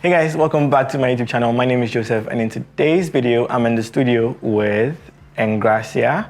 Hey guys, welcome back to my YouTube channel. My name is Joseph, and in today's video, I'm in the studio with Engracia.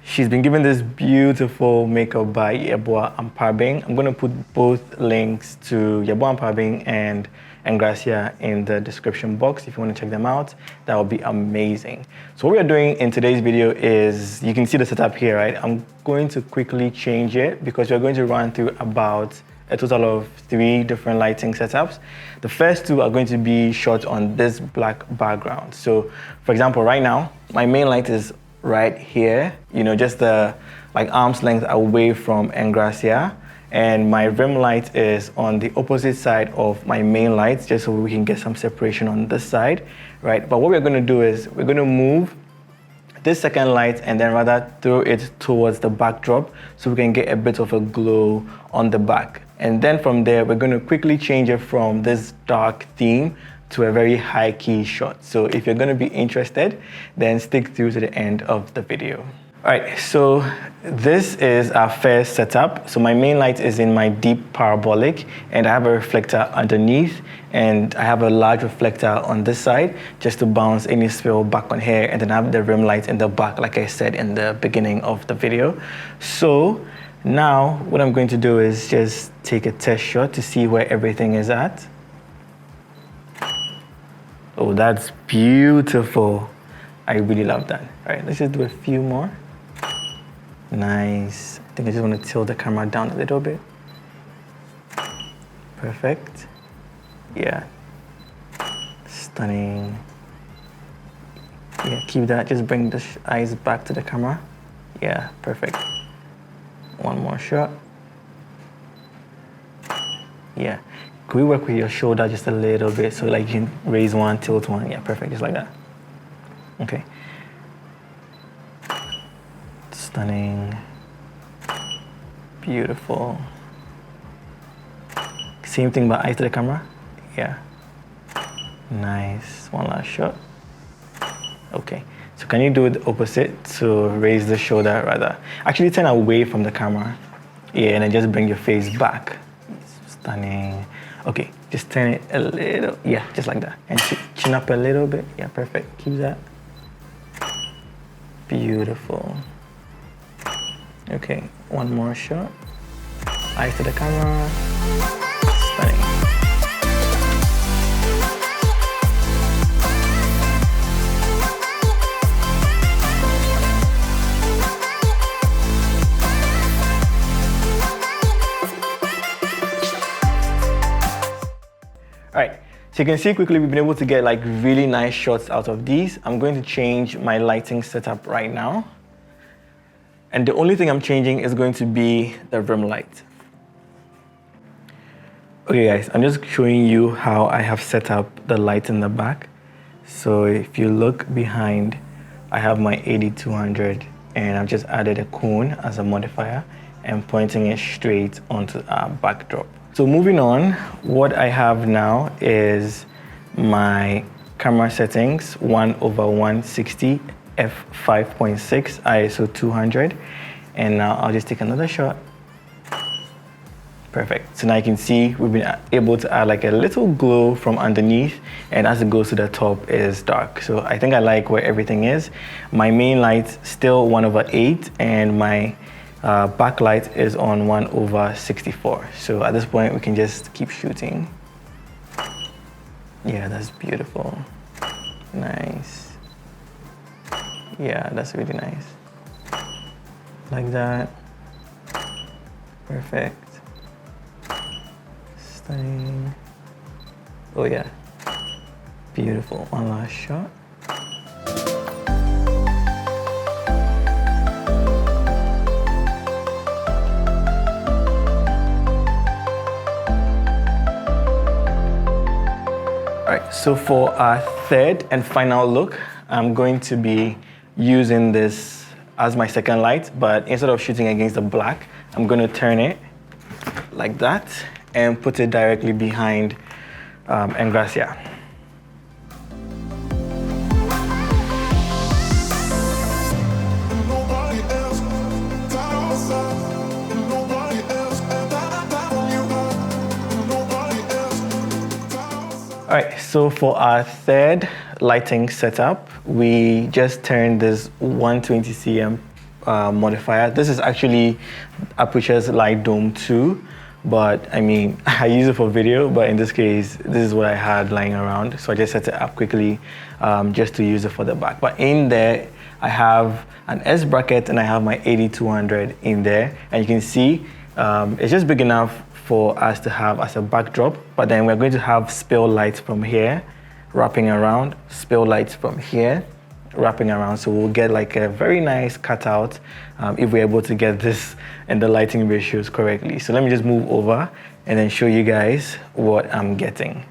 She's been given this beautiful makeup by Yeboah Ampabing. I'm going to put both links to Yeboah Ampabing and Engracia in the description box if you want to check them out. That would be amazing. So what we are doing in today's video is, you can see the setup here, right? I'm going to quickly change it because we're going to run through about a total of 3 different lighting setups. The first 2 are going to be shot on this black background. So for example, right now, my main light is right here, you know, just the arm's length away from Engracia. And my rim light is on the opposite side of my main lights, just so we can get some separation on this side, right? But what we're gonna do is we're gonna move this second light and then rather throw it towards the backdrop so we can get a bit of a glow on the back. And then from there, we're going to quickly change it from this dark theme to a very high key shot. So if you're going to be interested, then stick through to the end of the video. All right, so this is our first setup. So my main light is in my deep parabolic, and I have a reflector underneath, and I have a large reflector on this side just to bounce any spill back on here, and then I have the rim light in the back, like I said in the beginning of the video. So now what I'm going to do is just take a test shot to see where everything is at. Oh, that's beautiful. I really love that. All right, let's just do a few more. Nice. I think I just want to tilt the camera down a little bit. Perfect. Yeah. Stunning. Yeah, keep that. Just bring the eyes back to the camera. Yeah, perfect. One more shot. Yeah. Can we work with your shoulder just a little bit so like you can raise one, tilt one? Yeah, perfect. Just like that. Okay. Stunning. Beautiful. Same thing but eyes to the camera. Yeah. Nice. One last shot. Okay. So can you do the opposite to raise the shoulder rather? Actually turn away from the camera. Yeah, and then just bring your face back. Stunning. Okay, just turn it a little. Yeah, just like that. And chin up a little bit. Yeah, perfect. Keep that. Beautiful. Okay, one more shot. Eyes to the camera. Stunning. All right, so you can see quickly we've been able to get like really nice shots out of these. I'm going to change my lighting setup right now. And the only thing I'm changing is going to be the rim light. Okay guys, I'm just showing you how I have set up the light in the back. So if you look behind, I have my 8200 and I've just added a cone as a modifier and pointing it straight onto our backdrop. So moving on, what I have now is my camera settings, 1/160 f5.6 ISO 200, and now I'll just take another shot. Perfect. So now you can see we've been able to add like a little glow from underneath, and as it goes to the top is dark. So I think I like where everything is. My main light still 1/8, and my backlight is on 1/64. So at this point we can just keep shooting. Yeah, that's beautiful. Nice. Yeah, that's really nice. Like that. Perfect. Stunning. Oh yeah. Beautiful. One last shot. All right, so for our third and final look, I'm going to be using this as my second light, but instead of shooting against the black, I'm going to turn it like that and put it directly behind Engracia. All right, so for our third lighting setup, we just turned this 120 cm modifier. This is actually Aputure's Light Dome 2, but I mean, I use it for video, but in this case, this is what I had lying around. So I just set it up quickly just to use it for the back. But in there, I have an S bracket and I have my 8200 in there. And you can see it's just big enough for us to have as a backdrop, but then we're going to have spill lights from here, wrapping around, spill lights from here, wrapping around. So we'll get like a very nice cutout if we're able to get this and the lighting ratios correctly. So let me just move over and then show you guys what I'm getting.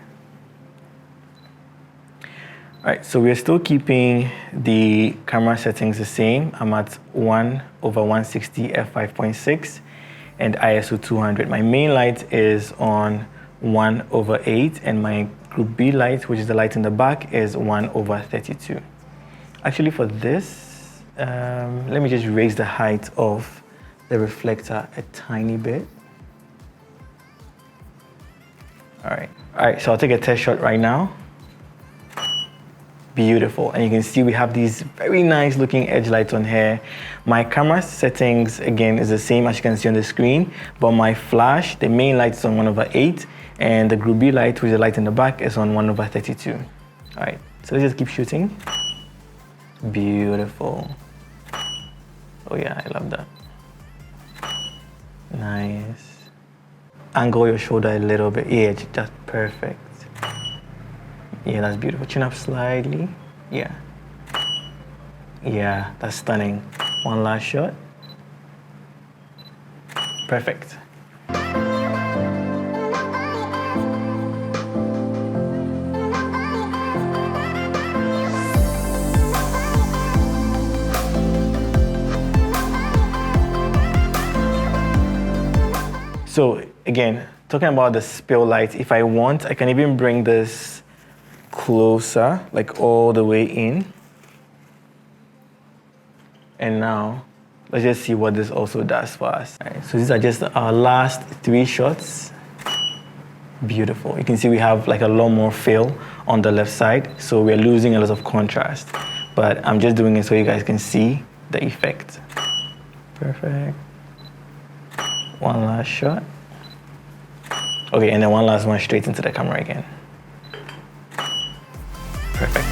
All right, so we're still keeping the camera settings the same. I'm at 1/160 f5.6 and ISO 200. My main light is on 1/8 and my group B light, which is the light in the back, is 1/32. Actually for this, let me just raise the height of the reflector a tiny bit. All right, so I'll take a test shot right now. Beautiful, and you can see we have these very nice looking edge lights on here. My camera settings again is the same as you can see on the screen, but my flash, the main light is on 1/8 and the group B light, which is the light in the back, is on 1/32. All right, so let's just keep shooting. Beautiful. Oh yeah, I love that. Nice. Angle your shoulder a little bit. Yeah, that's perfect. Yeah, that's beautiful. Chin up slightly. Yeah. Yeah, that's stunning. One last shot. Perfect. So again, talking about the spill light, if I want, I can even bring this closer, like all the way in. And now, let's just see what this also does for us. All right, so these are just our last 3 shots. Beautiful. You can see we have like a lot more fill on the left side, so we're losing a lot of contrast. But I'm just doing it so you guys can see the effect. Perfect. One last shot. Okay, and then one last one straight into the camera again. Perfect.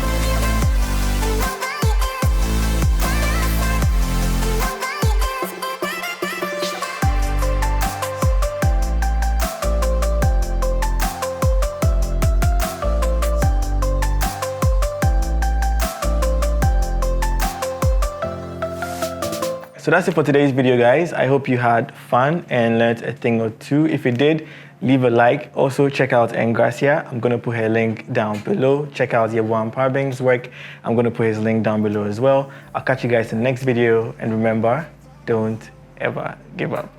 So that's it for today's video, guys. I hope you had fun and learned a thing or two. If you did, leave a like. Also, check out Engracia. I'm going to put her link down below. Check out Yeboah Mparbeng's work. I'm going to put his link down below as well. I'll catch you guys in the next video. And remember, don't ever give up.